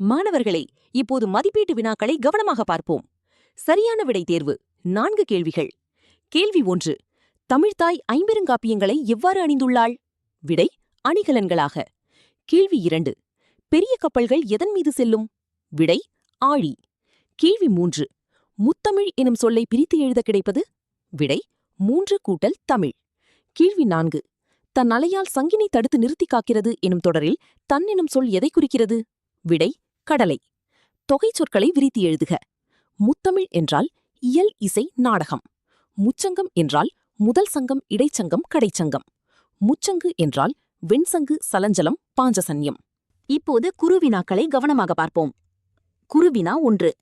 மாணவர்களே, இப்போது மதிப்பீட்டு வினாக்களை கவனமாக பார்ப்போம். சரியான விடை தேர்வு 4 கேள்விகள். கேள்வி 1. தமிழ்த்தாய் ஐம்பெருங்காப்பியங்களை எவ்வாறு அணிந்துள்ளாள்? விடை அணிகலன்களாக. கேள்வி 2. பெரிய கப்பல்கள் எதன் மீது செல்லும்? விடை ஆழி. கேள்வி 3. முத்தமிழ் எனும் சொல்லை பிரித்து எழுத கிடைப்பது? விடை 3 கூட்டல் தமிழ். கேள்வி 4. தன் அலையால் சங்கினை தடுத்து நிறுத்தி காக்கிறது எனும் தொடரில் தன் எனும் சொல் எதை குறிக்கிறது? விடை கடலை. தொகை சொற்களை விரித்து எழுதுக. முத்தமிழ் என்றால் இயல், இசை, நாடகம். முச்சங்கம் என்றால் முதல் சங்கம், இடைச்சங்கம், கடைச்சங்கம். முச்சங்கு என்றால் வெண்சங்கு, சலஞ்சலம், பாஞ்சசன்யம். இப்போது குறுவினாக்களை கவனமாக பார்ப்போம். குறுவினா 1.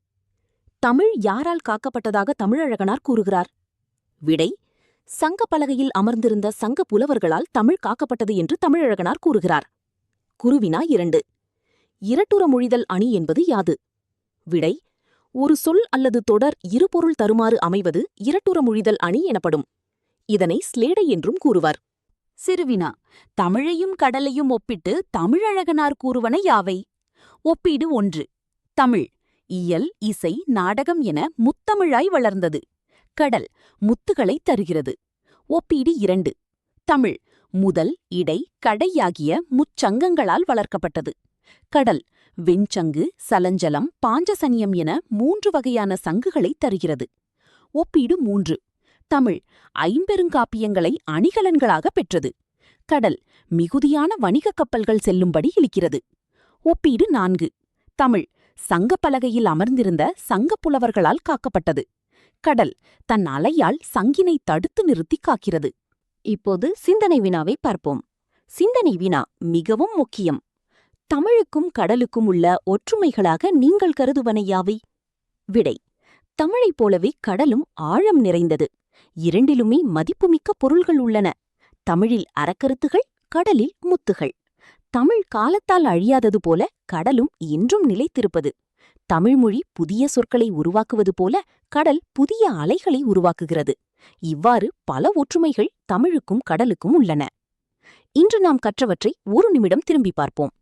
தமிழ் யாரால் காக்கப்பட்டதாக தமிழழகனார் கூறுகிறார்? விடை சங்க பலகையில் அமர்ந்திருந்த சங்க புலவர்களால் தமிழ் காக்கப்பட்டது என்று தமிழழகனார் கூறுகிறார். குறுவினா 2. இரட்டுற மொழிதல் அணி என்பது யாது? விடை ஒரு சொல் அல்லது தொடர் இருபொருள் தருமாறு அமைவது இரட்டுற மொழிதல் அணி எனப்படும். இதனை ஸ்லேடை என்றும் கூறுவர். சிறுவினா தமிழையும் கடலையும் ஒப்பிட்டு தமிழழகனார் கூறுவன யாவை? ஒப்பீடு 1. தமிழ் இயல், இசை, நாடகம் என முத்தமிழாய் வளர்ந்தது. கடல் முத்துகளை தருகிறது. ஒப்பீடு 2. தமிழ் முதல், இடை, கடையாகிய முச்சங்கங்களால் வளர்க்கப்பட்டது. கடல் வெண்சங்கு, சலஞ்சலம், பாஞ்சசன்யம் என 3 வகையான சங்குகளை தருகிறது. ஒப்பீடு 3. தமிழ் ஐம்பெருங்காப்பியங்களை அணிகலன்களாக பெற்றது. கடல் மிகுதியான வணிகக் கப்பல்கள் செல்லும்படி இழுக்கிறது. ஒப்பீடு 4. தமிழ் சங்கப்பலகையில் அமர்ந்திருந்த சங்கப் புலவர்களால் காக்கப்பட்டது. கடல் தன் அலையால் சங்கினை தடுத்து நிறுத்தி காக்கிறது. இப்போது சிந்தனை வினாவை பார்ப்போம். சிந்தனை வினா மிகவும் முக்கியம். தமிழுக்கும் கடலுக்கும் உள்ள ஒற்றுமைகளாக நீங்கள் கருதுவன யாவை? விடை தமிழைப் போலவே கடலும் ஆழம் நிறைந்தது. இரண்டிலுமே மதிப்புமிக்க பொருள்கள் உள்ளன. தமிழில் அறக்கருத்துகள், கடலில் முத்துகள். தமிழ் காலத்தால் அழியாதது போல கடலும் என்றும் நிலைத்திருப்பது. தமிழ்மொழி புதிய சொற்களை உருவாக்குவது போல கடல் புதிய அலைகளை உருவாக்குகிறது. இவ்வாறு பல ஒற்றுமைகள் தமிழுக்கும் கடலுக்கும் உள்ளன. இன்று நாம் கற்றவற்றை ஒரு நிமிடம் திரும்பி பார்ப்போம்.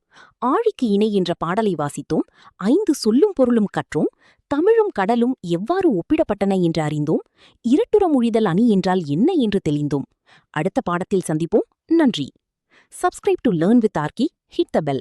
ஆழிக்கு இணை என்ற பாடலை வாசித்தோம். 5 சொல்லும் பொருளும் கற்றோம். தமிழும் கடலும் எவ்வாறு ஒப்பிடப்பட்டன என்று அறிந்தோம். இரட்டுற மொழிதல் அணி என்றால் என்ன என்று தெளிந்தோம். அடுத்த பாடத்தில் சந்திப்போம். நன்றி. Subscribe to Learn with Arki. Hit the bell.